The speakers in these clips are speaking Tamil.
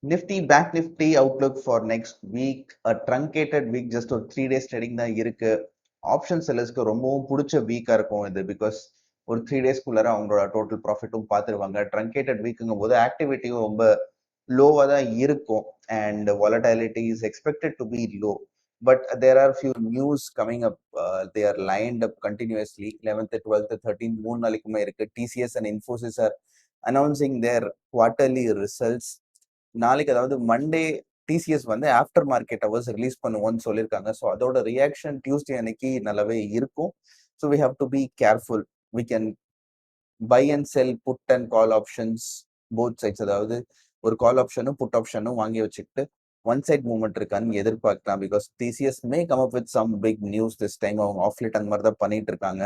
Nifty Banknifty outlook for next week, a truncated week, just ஒரு 3 days trading தான் இருக்கு. ஆப்ஷன் செல்லர்ஸ்க்கு ரொம்பவும் பிடிச்ச வீக்கா இருக்கும் இது, பிகாஸ் ஒரு 3 டேஸ்க்குள்ளார அவங்களோட டோட்டல் ப்ராஃபிட்டும் பார்த்துருவாங்க. ட்ரங்கேட்டட் வீக்குங்கும் போது ஆக்டிவிட்டியும் ரொம்ப லோவா தான் இருக்கும் and volatility is expected to be low. But there are few news coming up, they are lined up continuously. 11th 12th 13th 3 நாளைக்குமே இருக்கு. TCS and Infosys are announcing their quarterly results. நாளைக்கு அதாவது மண்டே டிசிஎஸ் வந்து ஆஃப்டர் மார்க்கெட் ஹவர்ஸ் ரிலீஸ் பண்ணுவோம்னு சொல்லியிருக்காங்க. ஸோ அதோட ரியாக்ஷன் டியூஸ்டே அன்னைக்கு நல்லாவே இருக்கும். So we have to be careful. We can buy and sell put and call options both sides. அதாவது ஒரு கால் ஆப்ஷனும் புட் ஆப்ஷனும் வாங்கி வச்சுக்கிட்டு ஒன் சைட் மூவ்மெண்ட் இருக்கான்னு எதிர்பார்க்கலாம். Because TCS may come up with some big news this time. அவங்க ஆஃப்லைட் அந்த மாதிரி தான் பண்ணிட்டு இருக்காங்க.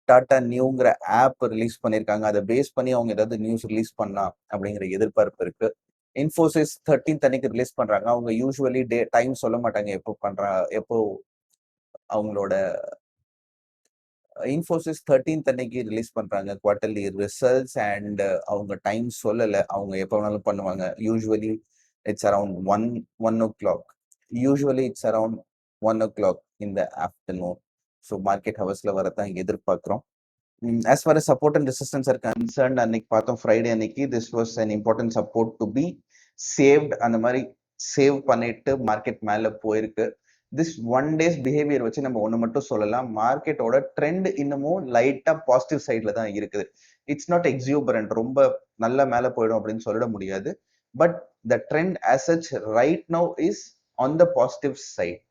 டாடா நியூங்கிற ஆப் ரிலீஸ் பண்ணியிருக்காங்க. அதை பேஸ் பண்ணி அவங்க ஏதாவது நியூஸ் ரிலீஸ் பண்ணலாம் அப்படிங்கிற எதிர்பார்ப்பு இருக்கு. இன்ஃபோசிஸ் 13th அன்னைக்கு ரிலீஸ் பண்றாங்க. அவங்க யூஸ்வலி டைம் சொல்ல மாட்டாங்க எப்போ அவங்களோட இன்ஃபோசிஸ் 13th அன்னைக்கு ரிலீஸ் பண்றாங்க குவார்டர்லி ரிசல்ட்ஸ் அண்ட் அவங்க டைம் சொல்லலை. அவங்க எப்போ வேணாலும் பண்ணுவாங்க. Usually it's around one o'clock. Usually it's around 1 o'clock in the afternoon. So market ஹவர்ஸ்ல வரதான் எதிர்பார்க்கிறோம். As far as support and resistance are concerned, அன்னைக்கு பார்த்தோம் ஃப்ரைடே அன்னைக்கு this was an important support to be saved. அந்த மாதிரி சேவ் பண்ணிட்டு மார்க்கெட் மேல போயிருக்கு. திஸ் ஒன் டேஸ் பிஹேவியர் வச்சு நம்ம ஒண்ணு மட்டும் சொல்லலாம், மார்க்கெட்டோட ட்ரெண்ட் இன்னமும் லைட்டா பாசிட்டிவ் சைட்ல தான் இருக்குது. இட்ஸ் நாட் எக்ஸியூபரண்ட், ரொம்ப நல்லா மேல போயிடும் அப்படின்னு சொல்லிட முடியாது. But the trend as such right now is on the positive side.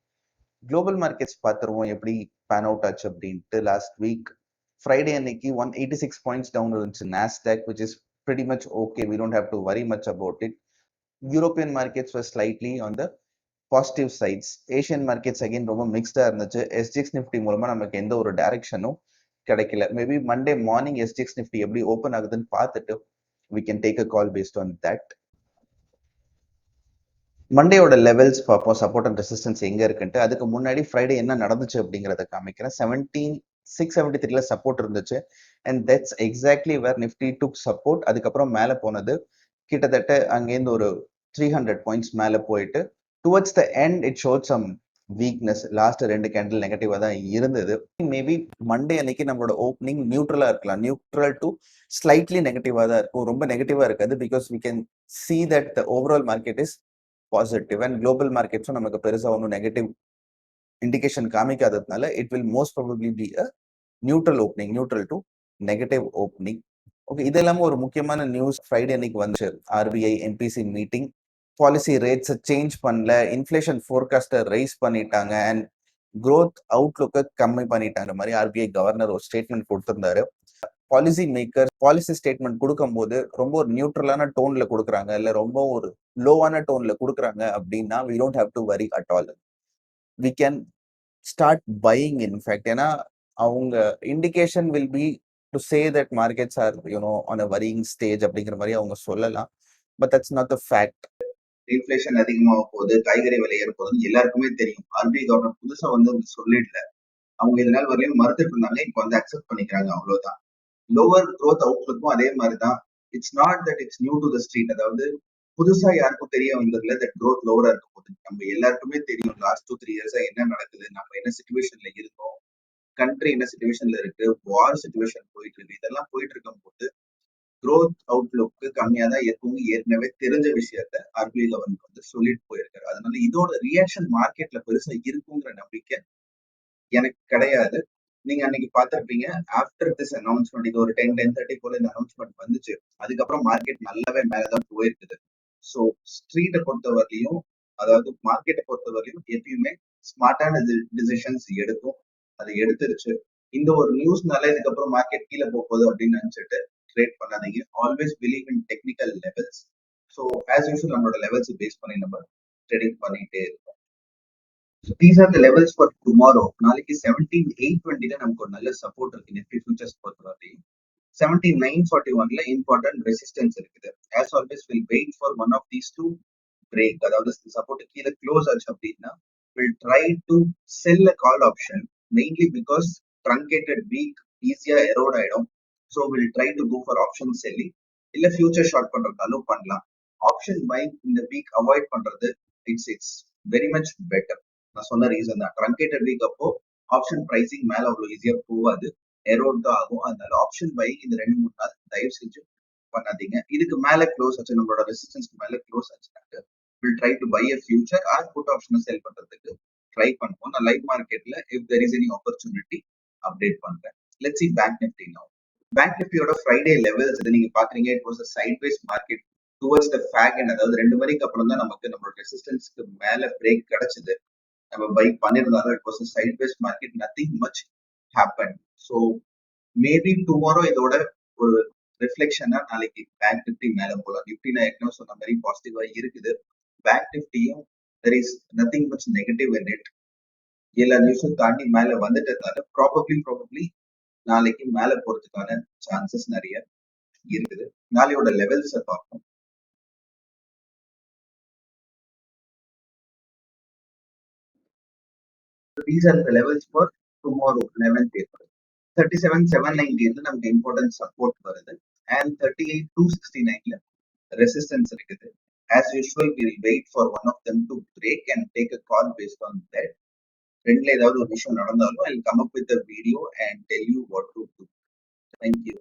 Global markets பார்த்துருவோம் எப்படி பேன் அவுட் ஆச்சு அப்படின்ட்டு. லாஸ்ட் வீக் ஃப்ரைடே அன்னைக்கு 186 பாயிண்ட்ஸ் டவுன் இருந்துச்சு Nasdaq, which is pretty much okay. We don't have to worry much about it. European markets were slightly on the positive sides. Asian markets again ரொம்ப மிக்ஸ்டா இருந்துச்சு. எஸ்ஜிஎக்ஸ் நிஃப்டி மூலமா நமக்கு எந்த ஒரு டைரக்ஷனும் கிடைக்கல. Maybe Monday morning SGX Nifty எப்படி ஓப்பன் ஆகுதுன்னு பார்த்துட்டு we can take a call based on that. மண்டேயோட லெவல்ஸ் பார்ப்போம், சப்போர்ட் அண்ட் ரெசிஸ்டன்ஸ் எங்க இருக்குன்ட்டு. அதுக்கு முன்னாடி ஃப்ரைடே என்ன நடந்துச்சு அப்படிங்கிறத காமிக்கிறேன். 17673ல சப்போர்ட் இருந்துச்சு and that's exactly where Nifty took support. அதுக்கப்புறம் மேல போனது கிட்டத்தட்ட அங்கேருந்து ஒரு 300 பாயிண்ட்ஸ் மேல போயிட்டு towards the end it showed some weakness. Last 2 candle நெகட்டிவா தான் இருந்தது. மேபி மண்டே அன்னைக்கு நம்மளோட ஓப்பனிங் நியூட்ரலா இருக்கலாம். நியூட்ரல் டு ஸ்லைட்லி நெகட்டிவா தான் இருக்கும், ரொம்ப நெகட்டிவா இருக்காது. Because we can see that the overall market is positive and global மார்க்கெட்ஸும் நமக்கு பெருசா ஒன்றும் நெகட்டிவ் இண்டிகேஷன் காமிக்காததுனால it will most probably be a neutral opening, neutral to negative opening. Okay, இது இல்லாமல் ஒரு முக்கியமான நியூஸ் ஃப்ரைடே அன்னைக்கு வந்துச்சு. ஆர்பிஐ என்பிசி மீட்டிங், பாலிசி ரேட்ஸை சேஞ்ச் பண்ணல, இன்ஃப்ளேஷன் ஃபோர்காஸ்ட்டை ரைஸ் பண்ணிட்டாங்க அண்ட் க்ரோத் அவுட்லுக்கை கம்மி பண்ணிட்டாங்க மாதிரி ஆர்பிஐ கவர்னர் ஒரு ஸ்டேட்மெண்ட் கொடுத்திருந்தாரு. பாலிசி மேக்கர் பாலிசி ஸ்டேட்மெண்ட் கொடுக்கும் போது ரொம்ப ஒரு நியூட்ரலான டோன்ல கொடுக்குறாங்க, இல்ல ரொம்ப ஒரு லோவான டோன்ல கொடுக்குறாங்க அப்படின்னா we don't have to worry at all. We can start buying in fact. ஏன்னா அவங்க indication will be to say that markets are on a worrying stage அப்படிங்கிற மாதிரி அவங்க சொல்லலாம். But that's not the fact. Inflation அதிகமாக போகுது, காய்கறி விலை ஏற போகுதுன்னு எல்லாருக்குமே தெரியும். ஆர்பிஐ கவர்னர் புதுசா வந்து சொல்லிடல. அவங்க இதனால் வரையும் மறுத்துட்டு இருந்தாங்க, இப்போ வந்து அக்செப்ட் பண்ணிக்கிறாங்க, அவ்வளவுதான். லோவர் க்ரோத் அவுட்லுக்கும் அதே மாதிரி தான். It's not that it's new to the street. அதாவது புதுசா யாருக்கும் தெரிய வந்ததுல தட் க்ரோத் லோவரா இருக்க போகுது. நம்ம எல்லாருக்குமே தெரியும் லாஸ்ட் 2-3 இயர்ஸா என்ன நடக்குது, நம்ம என்ன சிச்சுவேஷன்ல இருக்கோம், கண்ட்ரி என்ன சிச்சுவேஷன்ல இருக்கு, வார் சிச்சுவேஷன் போயிட்டு இருக்கு. இதெல்லாம் போயிட்டு இருக்கும் போது க்ரோத் அவுட்லுக்கு கம்மியா தான் இருக்கும், ஏற்கனவே தெரிஞ்ச விஷயத்த ஆர்பிஐ கவர்னர் வந்து சொல்லிட்டு போயிருக்காரு. அதனால இதோட ரியாக்ஷன் மார்க்கெட்ல பெருசா இருக்குங்கிற நம்பிக்கை எனக்கு கிடையாது. நீங்க அன்னைக்கு பார்த்திருப்பீங்க, ஆஃப்டர் திஸ் அனௌன்ஸ்மெண்ட், இது ஒரு 10-10:30 போல இந்த அனௌன்ஸ்மெண்ட் வந்துச்சு. அதுக்கப்புறம் மார்க்கெட் நல்லாவே மேலதான் போயிருக்குது. ஸோ ஸ்ட்ரீட்டை பொறுத்தவரையிலையும், அதாவது மார்க்கெட்டை பொறுத்தவரையிலும் எப்பயுமே ஸ்மார்ட்டான டிசிஷன்ஸ் எடுக்கும். அதை எடுத்துருச்சு. இந்த ஒரு நியூஸ்னால இதுக்கப்புறம் மார்க்கெட் கீழே போகுது அப்படின்னு நினைச்சிட்டு ட்ரேட் பண்ணாதீங்க. Always believe in technical levels. So as usual நம்மளோட லெவல்ஸ் பேஸ் பண்ணி நம்ம ட்ரேடிங் பண்ணிட்டே இருக்கோம். These are the levels for tomorrow. நாளைக்கு 17,820ல நமக்கு ஒரு நல்ல சப்போர்ட் இருக்கு நிஃப்டி ஃபியூச்சர்ஸ் பொறுத்தவரையும். 17,941ல இம்பார்ட்டன்ட் ரெசிஸ்டன்ஸ் இருக்குது. As always we'll wait for one of these to break. அதாவது சப்போர்ட் கீழே க்ளோஸ் ஆச்சு அப்படின்னா we'll try to sell a call option, mainly because truncated week ஈஸியா எரோட் ஆயிடும். So we'll try to go for option selling. இல்ல ஃபியூச்சர் ஷார்ட் பண்றதாலும் பண்ணலாம். ஆப்ஷன் பைங் இந்த வீக் அவாய்ட் பண்றது இட்ஸ் வெரி மச் பெட்டர். நான் சொன்ன ரீசன் தான். ட்ரங்கேட்டட் வீக் அப்போ ஆப்ஷன் பிரைசிங் மேல அவ்வளவு ஈஸியா போகாது, எரோட் தான் ஆகும். அதனால ஆப்ஷன் பைங் இந்த 2-3 நாள் தயவு செஞ்சு பண்ணாதீங்க. இதுக்கு மேல க்ளோஸ் ஆச்சு, நம்மளோட ரெசிஸ்டன்ஸ்க்கு மேல க்ளோஸ் ஆச்சுனாக்க will try to buy a future or put ஆப்ஷனை செல் பண்றதுக்கு ட்ரை பண்ணுவோம். நான் லைவ் மார்க்கெட்ல if there is any opportunity update பண்றேன். Let's see bank Nifty now. Bank நிஃப்டியோட ஃப்ரைடே லெவல்ஸ் இது நீங்க பாக்குறீங்க. It was a sideways market towards the fag end, அதாவது 2 மணிக்கு அப்புறம் தான் நமக்கு நம்மளோட ரெசிஸ்டன்ஸ்க்கு மேல பிரேக் கிடைச்சது. நம்ம பை பண்ணிருந்தாலும் it was a sideways market, nothing much happen. So maybe tomorrow இதோட ஒரு ரிஃப்ளெக்ஷனா நாளைக்கு பேங்க் நிஃப்டி மேல போகலாம். நிஃப்டி நான் ஏற்கனவே சொன்ன மாதிரி பாசிட்டிவா இருக்குது. பேங்க் நிஃப்டியும் there is nothing much negative in it. எல்லா நியூஸும் தாண்டி மேல வந்துட்டதால ப்ராபப்ளி நாளைக்கு மேல போறதுக்கான சான்சஸ் நிறைய இருக்குது. நாளையோட லெவல்ஸை பார்ப்போம். These are the levels for tomorrow, 11th April. 37,790 வந்து நமக்கு இம்பார்ட்டன்ட் சப்போர்ட் வருது. And 38,269 ரெசிஸ்டன்ஸ் இருக்குது. As usual, we will wait for one of them to break and take a call based on that. ரெண்டுல ஏதாவது ஒரு விஷயம் நடந்தாலும் I'll come up with a video and tell you what to do. Thank you.